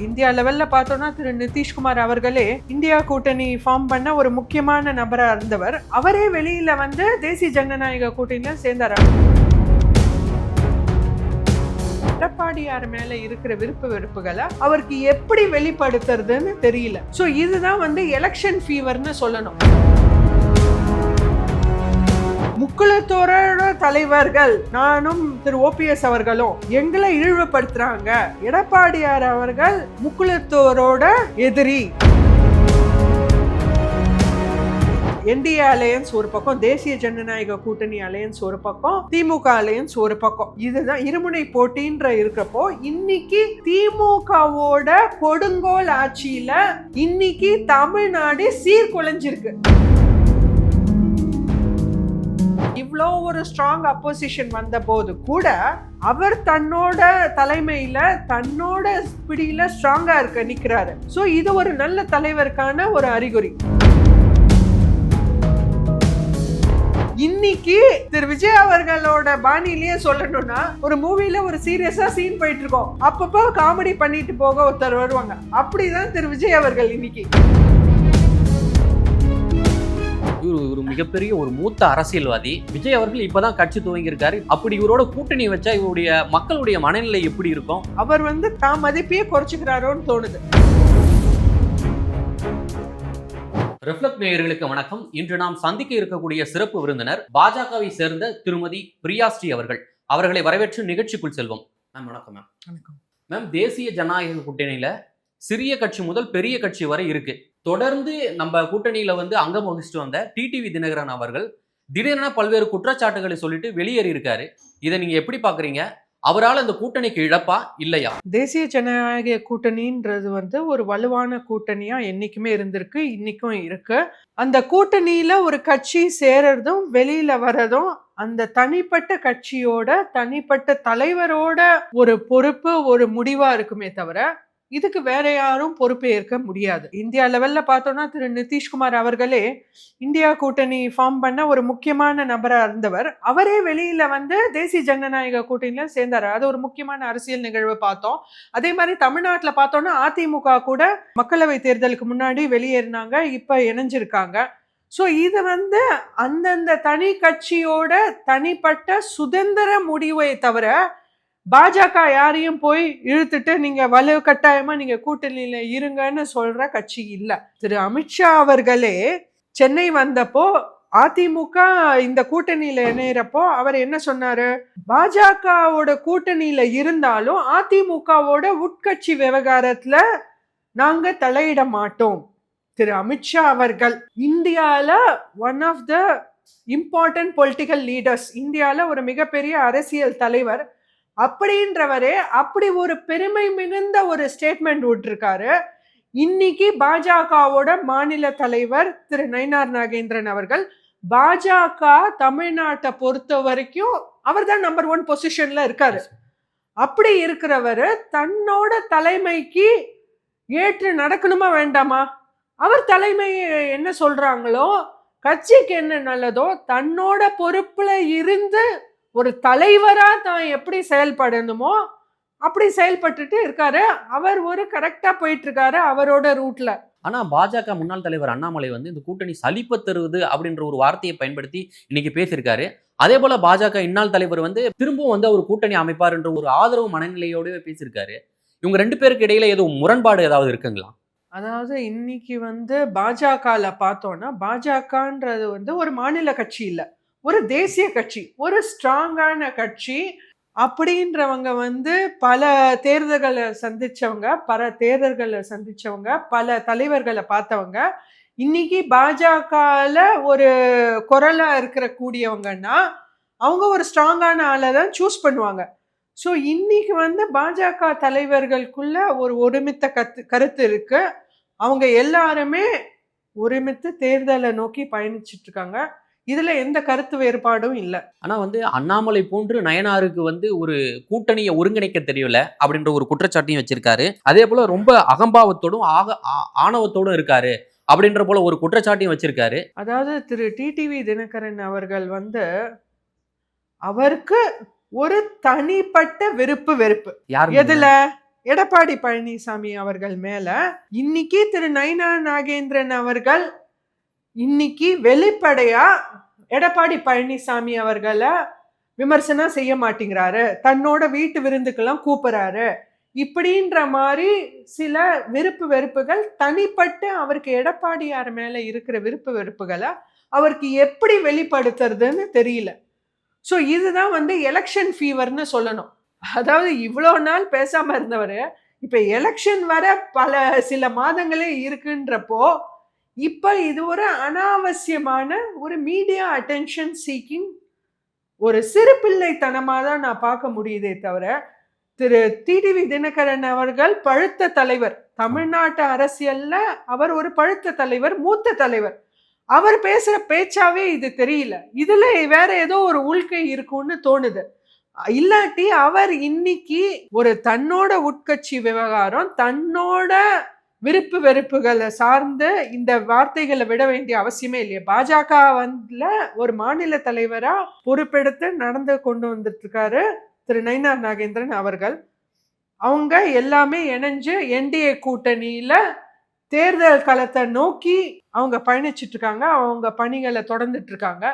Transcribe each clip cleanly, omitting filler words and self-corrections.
India லெவல்ல பார்த்தோம்னா திரு நிதிஷ்குமார் அவர்களே இந்தியா கூட்டணி ஃபார்ம் பண்ண ஒரு முக்கியமான நபரா இருந்தவர். அவரே வெளியில வந்து தேசிய ஜனநாயக கூட்டணியில சேர்ந்தார். எடப்பாடியார் மேல இருக்கிற விருப்பு வெறுப்புகளை அவருக்கு எப்படி வெளிப்படுத்துறதுன்னு தெரியல. சோ இதுதான் வந்து எலெக்ஷன் ஃபீவர்னு சொல்லணும். முக்குளத்தோரோட தலைவர்கள் நானும் திரு ஓபிஎஸ் அவர்களும் எங்களை இழிவுபடுத்துறாங்க. எடப்பாடியார் அவர்கள் முக்குளத்தோரோட எதிரி. என்டிஏ அலையன்ஸ் ஒரு பக்கம், தேசிய ஜனநாயக கூட்டணி அலையன்ஸ் ஒரு பக்கம், திமுக அலையன்ஸ் ஒரு பக்கம். இதுதான் இருமுனை போட்டின்ற இருக்கிறப்போ இன்னைக்கு திமுகவோட கொடுங்கோல் ஆட்சியில இன்னைக்கு தமிழ்நாடு சீர்குலைஞ்சிருக்கு. இவ்வளோ ஒரு ஸ்ட்ராங் அப்போசிஷன் வந்த போது கூட அவர் தன்னோட தலைமையில தன்னோட பிடியில ஸ்ட்ராங்கா நிக்கிறாரு. சோ இது ஒரு நல்ல தலைவருக்கான ஒரு அறிகுறி. இன்னைக்கு திரு விஜய் அவர்களோட பாணியிலேயே சொல்லணும்னா, ஒரு மூவில ஒரு சீரியஸா சீன் போயிட்டு இருக்கோம், அப்பப்போ காமெடி பண்ணிட்டு போக ஒருத்தர் வருவாங்க. அப்படிதான் திரு விஜய் அவர்கள் இன்னைக்கு. ஒரு மிகப்பெரிய ஒரு மூத்த அரசியல்வாதி விஜய் அவர்கள் இப்பதான் கட்சி துவங்கி இருக்காரு. அப்படி இவரோட கூட்டணி வச்சா இவருடைய மக்களுடைய மனநிலை எப்படி இருக்கும்? அவர் வந்து தாம் மதிப்பையே குறைச்சுக்கிறாரோன்னு தோணுது. ரிஃப்ளெக்ட் நேயர்களுக்கு வணக்கம். இன்று நாம் சந்திக்க இருக்கக்கூடிய சிறப்பு விருந்தினர் பாஜகவை சேர்ந்த திருமதி பிரியாஸ்ரீ அவர்கள். அவர்களை வரவேற்று நிகழ்ச்சிக்குள் செல்வோம். மேம் வணக்கம். மேம் வணக்கம். மேம், தேசிய ஜனநாயக கூட்டணியில சிறிய கட்சி முதல் பெரிய கட்சி வரை இருக்கு. தொடர்ந்து நம்ம கூட்டணியில வந்து அங்கம் வகிச்சுட்டு வந்த டிடிவி தினகரன் அவர்கள் திடீரென பல்வேறு குற்றச்சாட்டுகளை சொல்லிட்டு வெளியேறி இருக்காரு. இதை நீங்க எப்படி பாக்குறீங்க? அவரால் அந்த கூட்டணிக்கு இழப்பா இல்லையா? தேசிய ஜனநாயக கூட்டணின்றது வந்து ஒரு வலுவான கூட்டணியா என்னைக்குமே இருந்திருக்கு, இன்னைக்கும் இருக்கு. அந்த கூட்டணியில ஒரு கட்சி சேரறதும் வெளியில வர்றதும் அந்த தனிப்பட்ட கட்சியோட தனிப்பட்ட தலைவரோட ஒரு பொறுப்பு, ஒரு முடிவா இருக்குமே தவிர இதுக்கு வேற யாரும் பொறுப்பே ஏற்க முடியாது. இந்தியா லெவல்ல பார்த்தோம்னா திரு நிதிஷ்குமார் அவர்களே இந்தியா கூட்டணி ஃபார்ம் பண்ண ஒரு முக்கியமான நபரா இருந்தவர். அவரே வெளியில வந்து தேசிய ஜனநாயக கூட்டணியில சேர்ந்தாரு. அது ஒரு முக்கியமான அரசியல் நிகழ்வு பார்த்தோம். அதே மாதிரி தமிழ்நாட்டுல பார்த்தோம்னா அதிமுக கூட மக்களவை தேர்தலுக்கு முன்னாடி வெளியேறினாங்க, இப்ப இணைஞ்சிருக்காங்க. ஸோ இது வந்து அந்தந்த தனி கட்சியோட தனிப்பட்ட சுதந்திர முடிவை தவிர பாஜக யாரையும் போய் இழுத்துட்டு நீங்க வலு கட்டாயமா நீங்க கூட்டணியில இருங்கன்னு சொல்ற கட்சி இல்ல. திரு அமித்ஷா அவர்களே சென்னை வந்தப்போ அதிமுக இந்த கூட்டணியில இணையறப்போ அவர் என்ன சொன்னாரு? பாஜகவோட கூட்டணியில இருந்தாலும் அதிமுகவோட உட்கட்சி விவகாரத்துல நாங்க தலையிட மாட்டோம். திரு அமித்ஷா அவர்கள் இந்தியால one of the important political leaders, இந்தியால ஒரு மிகப்பெரிய அரசியல் தலைவர். அப்படின்றவரே அப்படி ஒரு பெருமை மிகுந்த ஒரு ஸ்டேட்மெண்ட் விட்டுருக்காரு. இன்னைக்கு பாஜகவோட மாநில தலைவர் திரு நயினார் நாகேந்திரன் அவர்கள் பாஜக தமிழ்நாட்டை பொறுத்த வரைக்கும் அவர் தான் நம்பர் 1 பொசிஷன்ல இருக்காரு. அப்படி இருக்கிறவரு தன்னோட தலைமைக்கு ஏற்று நடக்கணுமா வேண்டாமா? அவர் தலைமை என்ன சொல்றாங்களோ, கட்சிக்கு என்ன நல்லதோ, தன்னோட பொறுப்புல இருந்து ஒரு தலைவரா தான் எப்படி செயல்படணுமோ அப்படி செயல்பட்டுட்டு இருக்காரு. அவர் ஒரு கரெக்டா போயிட்டு இருக்காரு அவரோட ரூட்ல. ஆனா பாஜக முன்னாள் தலைவர் அண்ணாமலை வந்து இந்த கூட்டணி சலிப்பு தருவது அப்படின்ற ஒரு வார்த்தையை பயன்படுத்தி இன்னைக்கு பேசியிருக்காரு. அதே போல பாஜக இந்நாள் தலைவர் வந்து திரும்பவும் வந்து ஒரு கூட்டணி அமைப்பார் என்ற ஒரு ஆதரவு மனநிலையோடவே பேசியிருக்காரு. இவங்க 2 பேருக்கு இடையில ஏதோ முரண்பாடு ஏதாவது இருக்குங்களா? அதாவது இன்னைக்கு வந்து பாஜகல பார்த்தோம்னா, பாஜகன்றது வந்து ஒரு மாநில கட்சி இல்ல, ஒரு தேசிய கட்சி, ஒரு ஸ்ட்ராங்கான கட்சி. அப்படின்றவங்க வந்து பல தேர்தல்களை சந்திச்சவங்க, பல தலைவர்களை பார்த்தவங்க. இன்னைக்கு பாஜகல ஒரு குரலா இருக்கிற கூடியவங்கன்னா அவங்க ஒரு ஸ்ட்ராங்கான ஆளை தான் சூஸ் பண்ணுவாங்க. ஸோ இன்னைக்கு வந்து பாஜக தலைவர்களுக்குள்ள ஒரு ஒருமித்த கருத்து இருக்கு. அவங்க எல்லாருமே ஒருமித்த தேர்தலை நோக்கி பயணிச்சுட்டு இருக்காங்க. இதுல எந்த கருத்து வேறுபாடும் இல்லை. ஆனா வந்து அண்ணாமலை போன்று நயனாருக்கு வந்து ஒரு கூட்டணியை ஒருங்கிணைக்க தெரியல அப்படின்ற ஒரு குற்றச்சாட்டையும் வச்சிருக்காரு. அதே போல ரொம்ப அகம்பாவத்தோடும் ஆணவத்தோடும் இருக்காரு அப்படின்ற போல ஒரு குற்றச்சாட்டையும் வச்சிருக்காரு. அதாவது திரு டிடிவி தினகரன் அவர்கள் வந்து அவருக்கு ஒரு தனிப்பட்ட வெறுப்பு. எதுல? எடப்பாடி பழனிசாமி அவர்கள் மேல இன்னைக்கு திரு நயினா நாகேந்திரன் அவர்கள் இன்னைக்கு வெளிப்படையா எடப்பாடி பழனிசாமி அவர்களை விமர்சனம் செய்ய மாட்டேங்கிறாரு, தன்னோட வீட்டு விருந்துக்கெல்லாம் கூப்பிடுறாரு, இப்படின்ற மாதிரி சில விருப்பு வெறுப்புகள் தனிப்பட்டு அவருக்கு எடப்பாடியார் மேல இருக்கிற விருப்பு வெறுப்புகளை அவருக்கு எப்படி வெளிப்படுத்துறதுன்னு தெரியல. ஸோ இதுதான் எலெக்ஷன் ஃபீவர்னு சொல்லணும். அதாவது இவ்வளோ நாள் பேசாம இருந்தவர் இப்ப எலெக்ஷன் வர சில மாதங்களே இருக்குன்றப்போ இப்ப இது ஒரு அனாவசியமான ஒரு மீடியா அட்டென்ஷன் சீக்கிங் ஒரு சிறு பிள்ளைத்தனமா தான் நான் பார்க்க முடியுதே தவிர, திரு டிடிவி தினகரன் அவர்கள் பழுத்த தலைவர், தமிழ்நாட்டு அரசியல்ல அவர் ஒரு பழுத்த தலைவர், மூத்த தலைவர். அவர் பேசுற பேச்சாவே இது தெரியல. இதுல வேற ஏதோ ஒரு உள்கை இருக்கும்னு தோணுது. இல்லாட்டி அவர் இன்னைக்கு ஒரு தன்னோட உட்கட்சி விவகாரம், தன்னோட விருப்பு வெறுப்புகளை சார்ந்து இந்த வார்த்தைகளை விட வேண்டிய அவசியமே இல்லையா. பாஜக ஒரு மாநில தலைவரா பொறுப்பெடுத்து நடந்து கொண்டு வந்துட்டு இருக்காரு திரு நயினா நாகேந்திரன் அவர்கள். அவங்க எல்லாமே இணைஞ்சு என்டிஏ கூட்டணியில தேர்தல் களத்தை நோக்கி அவங்க பயணிச்சுட்டு இருக்காங்க, அவங்க பணிகளை தொடர்ந்துட்டு இருக்காங்க.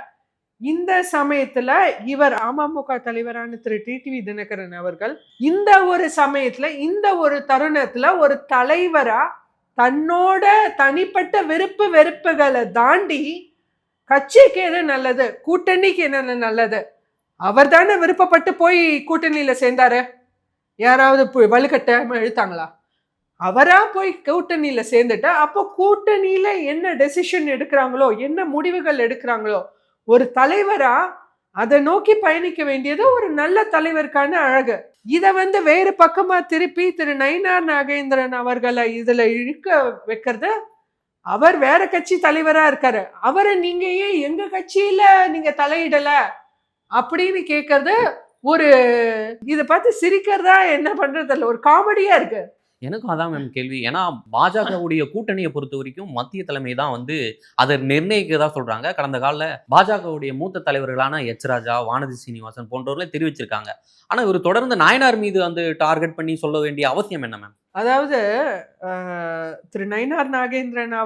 இந்த சமயத்துல இவர் அமமுக தலைவரான திரு டிடிவி தினகரன் அவர்கள் இந்த ஒரு சமயத்துல இந்த ஒரு தருணத்துல ஒரு தலைவரா தன்னோட தனிப்பட்ட விருப்பு வெறுப்புகளை தாண்டி கட்சிக்கு எது நல்லது, கூட்டணிக்கு என்ன நல்லது, அவர் தானே விருப்பப்பட்டு போய் கூட்டணியில சேர்ந்தாரு. யாராவது வலுக்கட்டாம இழுத்தாங்களா? அவரா போய் கூட்டணியில சேர்ந்துட்டு அப்போ கூட்டணியில என்ன டெசிஷன் எடுக்கிறாங்களோ, என்ன முடிவுகள் எடுக்கிறாங்களோ, ஒரு தலைவரா அதை நோக்கி பயணிக்க வேண்டியது ஒரு நல்ல தலைவருக்கான அழகு. இத வேறு பக்கமா திருப்பி திரு நயினா நாகேந்திரன் அவர்களை இதுல இழுக்க வைக்கிறது. அவர் வேற கட்சி தலைவரா இருக்காரு, அவரை நீங்க ஏன் எங்க கட்சியில நீங்க தலையிடல அப்படின்னு கேட்கறது ஒரு இதை பார்த்து சிரிக்கிறதா என்ன பண்றது ஒரு காமெடியா இருக்கு. எனக்கும் அதான் மேம் கேள்வி. ஏன்னா பாஜகவுடைய கூட்டணியை பொறுத்த வரைக்கும் மத்திய தலைமை தான் அதை நிர்ணயிக்கிறதா சொல்றாங்க. கடந்த காலில் பாஜகவுடைய மூத்த தலைவர்களான எச் ராஜா, வானதி சீனிவாசன் போன்றவர்களே தெரிவிச்சிருக்காங்க. ஆனா இவர் தொடர்ந்து நாயனார் மீது டார்கெட் பண்ணி சொல்ல வேண்டிய அவசியம் என்ன மேம்? அதாவது திரு நயினார் நாகேந்திரன்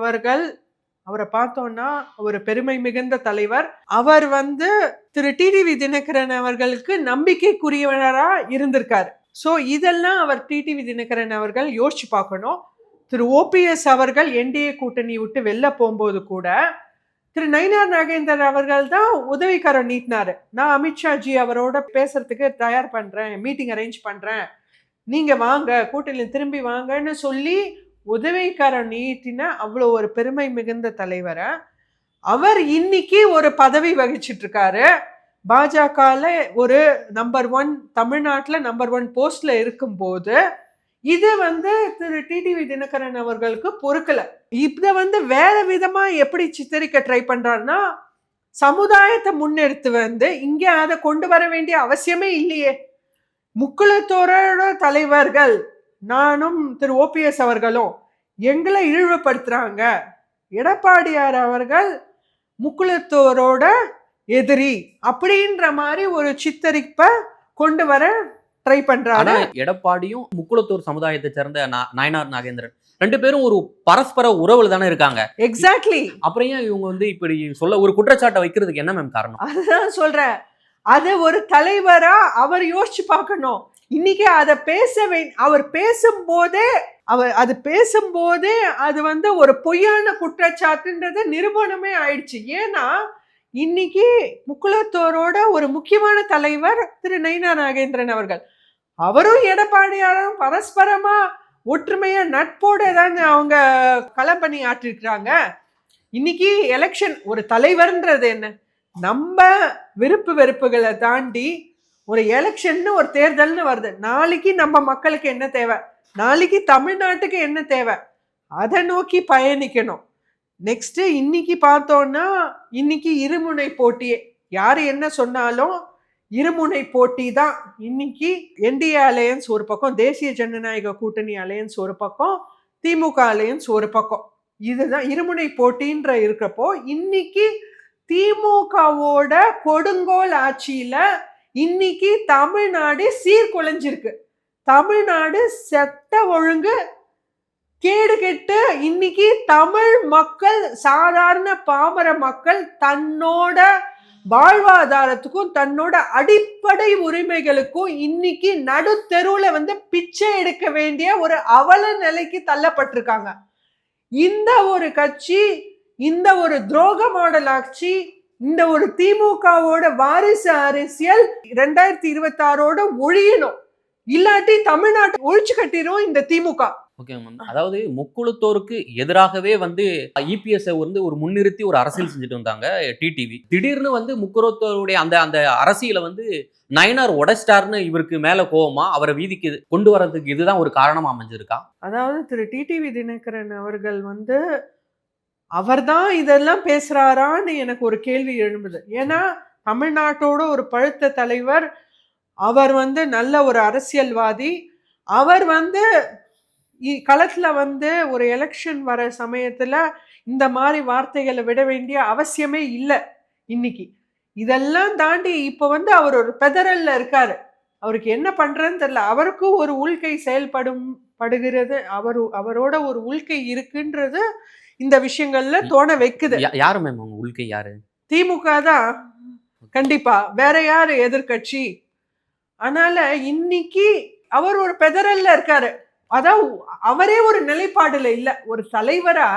அவரை பார்த்தோம்னா ஒரு பெருமை மிகுந்த தலைவர். அவர் திரு டிடிவி தினகரன் அவர்களுக்கு நம்பிக்கைக்குரியவரா இருந்திருக்காரு. ஸோ இதெல்லாம் அவர் டிடிவி தினகரன் அவர்கள் யோசிச்சு பார்க்கணும். திரு ஓபிஎஸ் அவர்கள் என்டிஏ கூட்டணி விட்டு வெளில போகும்போது கூட திரு நயினார் நாகேந்திரன் அவர்கள் தான் உதவிக்காரன் நீட்டினாரு. நான் அமித்ஷாஜி அவரோட பேசுறதுக்கு தயார் பண்றேன், மீட்டிங் அரேஞ்ச் பண்றேன், நீங்க வாங்க கூட்டணியில் திரும்பி வாங்கன்னு சொல்லி உதவிக்காரன் நீட்டின அவ்வளோ ஒரு பெருமை மிகுந்த தலைவரை அவர் இன்னைக்கு ஒரு பதவி வகிச்சிட்டு இருக்காரு. பாஜகல ஒரு நம்பர் 1 தமிழ்நாட்டில் நம்பர் 1 போஸ்ட்ல இருக்கும்போது இது திரு டிடிவி தினகரன் அவர்களுக்கு பொறுக்கல. இத வேற விதமா எப்படி சித்தரிக்க ட்ரை பண்றாருன்னா, சமுதாயத்தை முன்னெடுத்து இங்க அதை கொண்டு வர வேண்டிய அவசியமே இல்லையே. முக்குளத்தோரோட தலைவர்கள் நானும் திரு ஓபிஎஸ் அவர்களும் எங்களை இழிவுபடுத்துறாங்க, எடப்பாடியார் அவர்கள் முக்குளத்தோரோட எதிரி அப்படின்ற மாதிரி ஒரு சித்தரிப்பை கொண்டு வர ட்ரை பண்றாரு. எடப்பாடியும் முக்குளத்தூர் சமுதாயத்தை சேர்ந்த நயினார் நாகேந்திரன் ரெண்டு பேரும் ஒரு பரஸ்பர உறவுல தானே இருக்காங்க. எக்ஸாக்ட்லி. அப்புறம் ஏன் இவங்க இப்படி சொல்ல ஒரு குற்றச்சாட்டை வைக்கிறதுக்கு என்ன மேம் காரணம்? அதுதான் சொல்றேன். அது ஒரு தலைவரா அவர் யோசிச்சு பார்க்கணும். இன்னைக்கு அதை அவர் பேசும்போதே அது ஒரு பொய்யான குற்றச்சாட்டுன்றது நிரூபணமே ஆயிடுச்சு. ஏன்னா இன்னைக்கு முக்குளத்தோரோட ஒரு முக்கியமான தலைவர் திரு நயினா நாகேந்திரன் அவர்கள், அவரும் எடப்பாடியாரும் பரஸ்பரமா ஒற்றுமையா நட்போட தான் அவங்க களப்பணி ஆற்றிருக்கிறாங்க. இன்னைக்கு எலெக்ஷன் ஒரு தலைவர்ன்றது என்ன, நம்ம விருப்பு வெறுப்புகளை தாண்டி ஒரு எலெக்ஷன் ஒரு தேர்தல்னு வருது. நாளைக்கு நம்ம மக்களுக்கு என்ன தேவை, நாளைக்கு தமிழ்நாட்டுக்கு என்ன தேவை, அதை நோக்கி பயணிக்கணும். நெக்ஸ்ட் இன்னைக்கு பார்த்தோம்னா இன்னைக்கு இருமுனை போட்டியே, யாரு என்ன சொன்னாலும் இருமுனை போட்டி தான். இன்னைக்கு என்டிஏ அலையன்ஸ் ஒரு பக்கம், தேசிய ஜனநாயக கூட்டணி அலையன்ஸ் ஒரு பக்கம், திமுக அலையன்ஸ் ஒரு பக்கம். இதுதான் இருமுனை போட்டின்ற இருக்கிறப்போ இன்னைக்கு திமுகவோட கொடுங்கோல் ஆட்சியில இன்னைக்கு தமிழ்நாடு சீர்குலைஞ்சிருக்கு. தமிழ்நாடு சட்ட ஒழுங்கு கேடு கெட்டு இன்னைக்கு தமிழ் மக்கள், சாதாரண பாமர மக்கள் தன்னோட வாழ்வாதாரத்துக்கும் தன்னோட அடிப்படை உரிமைகளுக்கும் இன்னைக்கு நடுத்தெருவுல பிச்சை எடுக்க வேண்டிய ஒரு அவல நிலைக்கு தள்ளப்பட்டிருக்காங்க. இந்த ஒரு கட்சி, இந்த ஒரு துரோக மாடல் ஆட்சி, இந்த ஒரு திமுகவோட வாரிசு அரசியல் 2026 ஒழியணும். இல்லாட்டி தமிழ்நாட்டை ஒழிச்சு கட்டிரும் இந்த திமுக. Okay ma'am. அதாவது முக்குளத்தோருக்கு எதிராகவே இபிஎஸ் ஒரு முன்னிறுத்தி ஒரு அரசியல் செஞ்சுட்டு வந்தாங்க டிடிவி. திடீர்னு முக்குளத்தோருடைய அந்த அந்த அரசியலை நயனார் உடைஸ்டார்னு இவருக்கு மேல கோவமா அவரை வீதிக்கு கொண்டு வர்றதுக்கு இதுதான் ஒரு காரணமா அமைஞ்சிருக்கா? அதாவது திரு டிடிவி தினகரன் அவர்கள் அவர்தான் இதெல்லாம் பேசுறாரான்னு எனக்கு ஒரு கேள்வி எழும்புது. ஏன்னா தமிழ்நாட்டோட ஒரு பழுத்த தலைவர், அவர் நல்ல ஒரு அரசியல்வாதி, அவர் களத்துல ஒரு எலெக்ஷன் வர சமயத்துல இந்த மாதிரி வார்த்தைகளை விட வேண்டிய அவசியமே இல்லை. இன்னைக்கு இதெல்லாம் தாண்டி இப்ப அவர் ஒரு பெதறல்ல இருக்காரு. அவருக்கு என்ன பண்றதுன்னு தெரியல. அவருக்கும் ஒரு உள்கை படுகிறது, அவரோட ஒரு உள்கை இருக்குன்றது இந்த விஷயங்கள்ல தோண வைக்குது. யாரு மேம் உள்கை? யாரு? திமுக தான் கண்டிப்பா. வேற யாரு எதிர்கட்சி? அதனால இன்னைக்கு அவர் ஒரு பெதறல்ல இருக்காரு. அதான் அவரே ஒரு நிலைப்பாடுல இல்ல. ஒரு தலைவரா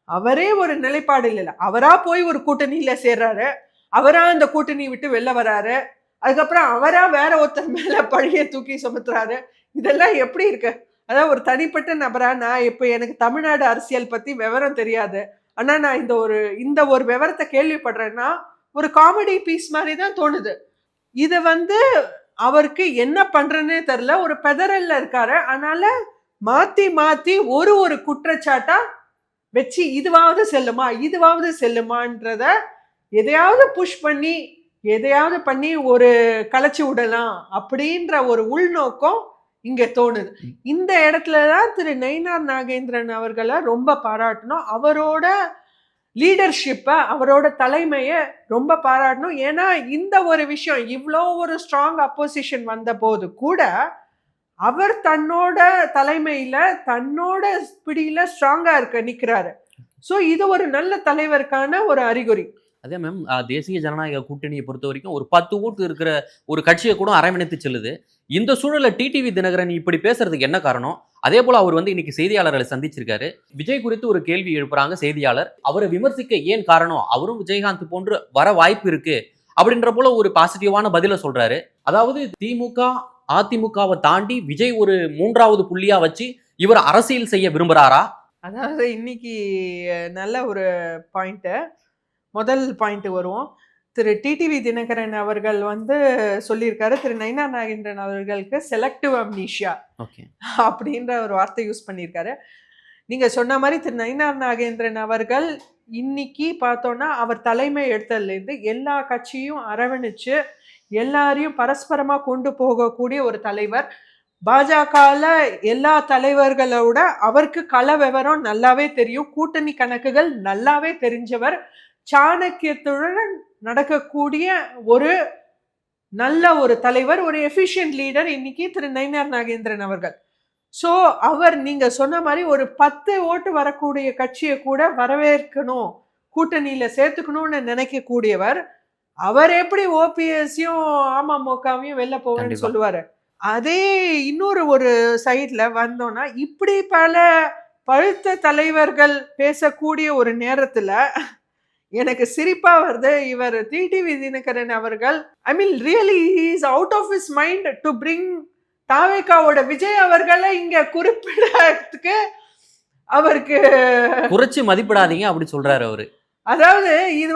அவரே ஒரு நிலைப்பாடுல இல்ல. அவரா போய் ஒரு கூட்டணியில சேர்றாரு, அவரா அந்த கூட்டணி விட்டு வெளில வராரு, அதுக்கப்புறம் அவரா வேற ஒருத்தர் மேல பழிய தூக்கி சுமத்துறாரு. இதெல்லாம் எப்படி இருக்கு? அதான் ஒரு தனிப்பட்ட நபரா, நான் இப்ப எனக்கு தமிழ்நாடு அரசியல் பத்தி விவரம் தெரியாது, ஆனா நான் இந்த ஒரு விவரத்தை கேள்விப்படுறேன்னா ஒரு காமெடி பீஸ் மாதிரி தான் தோணுது. இது அவருக்கு என்ன பண்றதுன்னே தெரியல. ஒரு பெதறல்ல இருக்காரு. அதனால மாத்தி மாத்தி ஒரு குற்றச்சாட்டா வச்சு இதுவாவது செல்லுமான்றத எதையாவது புஷ் பண்ணி எதையாவது பண்ணி ஒரு கலைச்சி விடலாம் அப்படின்ற ஒரு உள்நோக்கம் இங்க தோணுது. இந்த இடத்துலதான் திரு நயினார் நாகேந்திரன் அவர்களை ரொம்ப பாராட்டணும். அவரோட லீடர்ஷிப்பை, அவரோட தலைமையை ரொம்ப பாராட்டணும். ஏன்னா இந்த ஒரு விஷயம், இவ்வளோ ஒரு ஸ்ட்ராங் அப்போசிஷன் வந்த போது கூட அவர் தன்னோட தலைமையில தன்னோட பிடியில ஸ்ட்ராங்கா நிக்கிறாரு. ஸோ இது ஒரு நல்ல தலைவருக்கான ஒரு அறிகுறி. அதே மேம், தேசிய ஜனநாயக கூட்டணியை பொறுத்த வரைக்கும் ஒரு 10 ஓட்டு இருக்கிற ஒரு கட்சியை கூட அரவணைத்து செல்லுது. இந்த சூழல்ல டிடிவி தினகரன் இப்படி பேசுறதுக்கு என்ன காரணம்? அதே போல அவர் இன்னைக்கு செய்தியாளர்களை சந்திச்சிருக்காரு. விஜய் குறித்து ஒரு கேள்வி எழுப்புறாங்க செய்தியாளர். அவரை விமர்சிக்க ஏன் காரணம்? அவரும் விஜயகாந்த் போன்று வர வாய்ப்பு இருக்கு அப்படின்ற போல ஒரு பாசிட்டிவான பதில சொல்றாரு. அதாவது திமுக அதிமுகவை தாண்டி விஜய் ஒரு 3வது புள்ளியா வச்சு இவர் அரசியல் செய்ய விரும்புறாரா? அதாவது இன்னைக்கு நல்ல ஒரு பாயிண்ட். முதல் பாயிண்ட் வருவோம். திரு டிடிவி தினகரன் அவர்கள் சொல்லியிருக்காரு, திரு நயினார் நாகேந்திரன் அவர்களுக்கு செலக்டிவ் அம்னீஷியா அப்படின்ற ஒரு வார்த்தை யூஸ் பண்ணியிருக்காரு. நீங்க சொன்ன மாதிரி திரு நயினார் நாகேந்திரன் அவர்கள் இன்னைக்கு பார்த்தோம்னா அவர் தலைமை எடுத்ததுலேருந்து எல்லா கட்சியும் அரவணைச்சு எல்லாரையும் பரஸ்பரமா கொண்டு போகக்கூடிய ஒரு தலைவர். பாஜகல எல்லா தலைவர்களோட அவருக்கு கள விவரம் நல்லாவே தெரியும், கூட்டணி கணக்குகள் நல்லாவே தெரிஞ்சவர், சாணக்கியத்துடன் நடக்கக்கூடிய ஒரு நல்ல ஒரு தலைவர், ஒரு எஃபிஷியன்ட் லீடர் இன்னைக்கு திரு நயினார் நாகேந்திரன் அவர்கள். ஸோ அவர் நீங்க சொன்ன மாதிரி ஒரு 10 ஓட்டு வரக்கூடிய கட்சியை கூட வரவேற்கணும், கூட்டணியில சேர்த்துக்கணும்னு நினைக்கக்கூடியவர். அவர் எப்படி ஓபிஎஸ்ஸையும் அமமுகவையும் வெளில போவேன்னு சொல்லுவாரு. அதே இன்னொரு ஒரு சைட்ல வந்தோம்னா இப்படி பல பழுத்த தலைவர்கள் பேசக்கூடிய ஒரு நேரத்துல எனக்கு சிரிப்பா வருது. இவர் டிடிவி தினகரன் அவர்கள், I mean really he is out of his mind to bring தாவேகாவோட விஜய் அவர்களை இங்க குறிப்பிடறதுக்கு அவருக்கு குறைச்சு மதிப்பிடாதீங்க அப்படி சொல்றாரு அவரு. அதாவது இது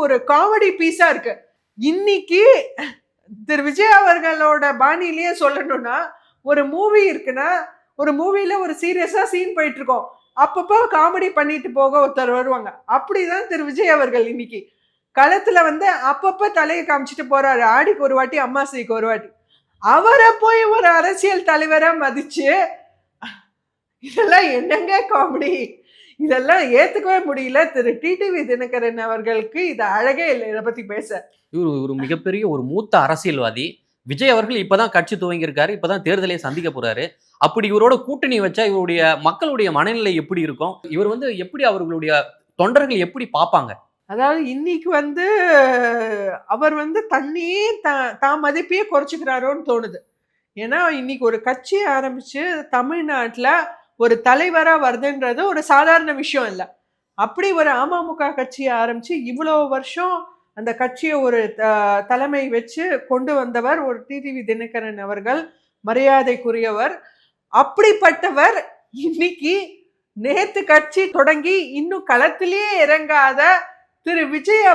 ஒரு காமெடி பீஸா இருக்கு. இன்னைக்கு திரு விஜய் அவர்களோட பாணியிலேயே சொல்லணும்னா, ஒரு மூவி இருக்குன்னா ஒரு மூவில ஒரு சீரியஸா சீன் போயிட்டு இருக்கோம், அப்பப்போ காமெடி பண்ணிட்டு போக ஒருத்தர் வருவாங்க. அப்படிதான் திரு விஜய் அவர்கள் இன்னைக்கு களத்துல அப்பப்ப தலையை காமிச்சிட்டு போறாரு. ஆடிக்கு ஒரு வாட்டி, அம்மாசைக்கு ஒரு வாட்டி. அவரை போய் ஒரு அரசியல் தலைவரா மதிச்சு இதெல்லாம் என்னங்க காமெடி? இதெல்லாம் ஏத்துக்கவே முடியல. திரு டிடிவி தினகரன் அவர்களுக்கு இது அழகே இல்லை இதை பத்தி பேச. இவர் ஒரு மிகப்பெரிய ஒரு மூத்த அரசியல்வாதி, விஜய் அவர்கள் இப்பதான் கட்சி துவங்கியிருக்காரு, இப்பதான் தேர்தலை சந்திக்க போறாரு. அப்படி இவரோட கூட்டணி வச்சா இவருடைய மக்களுடைய மனநிலை எப்படி இருக்கும்? இவர் வந்து எப்படி அவர்களுடைய தொண்டர்கள் எப்படி பார்ப்பாங்க? அதாவது இன்னைக்கு வந்து அவர் வந்து தன்னையே தான் மதிப்பையே குறைச்சுக்கிறாரோன்னு தோணுது. ஏன்னா இன்னைக்கு ஒரு கட்சி ஆரம்பிச்சு தமிழ்நாட்டுல ஒரு தலைவரா வருதுன்றது ஒரு சாதாரண விஷயம் இல்ல. அப்படி ஒரு அமமுக கட்சியை ஆரம்பிச்சு இவ்வளோ வருஷம் அந்த கட்சியை ஒரு தலைமை வச்சு கொண்டு வந்தவர் ஒரு டிடிவி தினகரன் அவர்கள், மரியாதைக்குரியவர். அப்படிப்பட்டவர் இன்னைக்கு நேத்து கட்சி தொடங்கி இன்னும் களத்திலேயே இறங்காத திரு விஜய்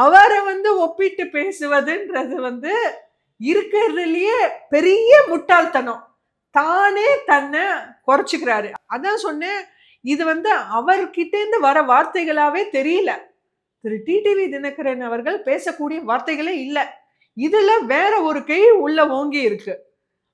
அவரை வந்து ஒப்பிட்டு பேசுவதுன்றது வந்து இருக்கிறதுலயே பெரிய முட்டாள்தனம். தானே தன்னை குறைச்சுக்கிறாரு. அதான் சொன்னேன், இது வந்து அவர்கிட்ட இருந்து வர வார்த்தைகளாவே தெரியல. திரு டிடிவி தினகரன் அவர்கள் பேசக்கூடிய வார்த்தைகளே இல்ல. இதுல வேற ஒரு கை உள்ள ஓங்கி இருக்கு.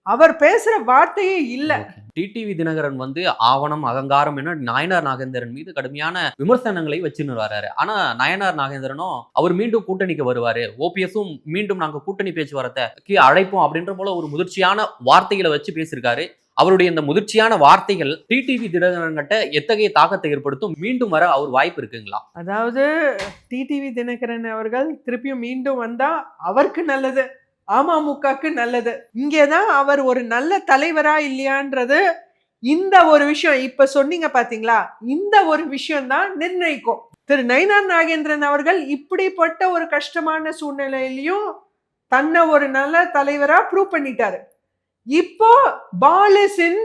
அவர் பேசுற வார்த்தையே இல்ல. டிடிவி தினகரன் வந்து ஆவணம், அகங்காரம் என நாயனார் நாகேந்திரன் மீது கடுமையான விமர்சனங்களை வச்சுன்னு வராரு. ஆனா நாயனார் நாகேந்திரனும் அவர் மீண்டும் கூட்டணிக்கு வருவாரு, ஓபிஎஸும் மீண்டும் நாங்க கூட்டணி பேச்சுவார்த்தைக்கு அழைப்போம் அப்படின்ற போல ஒரு முதிர்ச்சியான வார்த்தைகளை வச்சு பேசியிருக்காரு. அவருடைய இந்த முதிர்ச்சியான வார்த்தைகள் டிடிவி தினகரன் கிட்ட எத்தகைய தாக்கத்தை ஏற்படுத்தும்? மீண்டும் வர அவர் வாய்ப்பு இருக்குங்களா? அதாவது டிடிவி தினகரன் அவர்கள் திருப்பியும் மீண்டும் வந்தா அவருக்கு நல்லது, அமமுகக்கு நல்லது. இங்கேதான் அவர் ஒரு நல்ல தலைவரா இல்லையான்றது இந்த ஒரு விஷயம் இப்ப சொன்னீங்க பாத்தீங்களா, இந்த ஒரு விஷயம் தான் நிர்ணயிக்கும். திரு நயினார் நாகேந்திரன் அவர்கள் இப்படிப்பட்ட ஒரு கஷ்டமான சூழ்நிலையிலையும் தன்னை ஒரு நல்ல தலைவரா ப்ரூவ் பண்ணிட்டாரு. இப்போ ball is in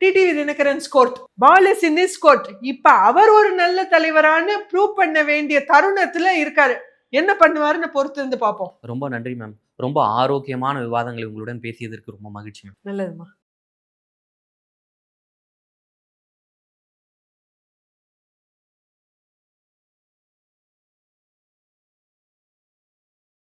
TTV Dhinakaran's court. Ball is in is court. இப்ப அவர் ஒரு நல்ல தலைவரான்னு ப்ரூவ் பண்ண வேண்டிய தருணத்துல இருக்காரு. என்ன பண்ணுவாருன்னு பொறுத்து இருந்து பார்ப்போம். ரொம்ப நன்றி மேம். ரொம்ப ஆரோக்கியமான விவாதங்களை உங்களுடன் பேசியதற்கு ரொம்ப மகிழ்ச்சி மேம். நல்லதுமா.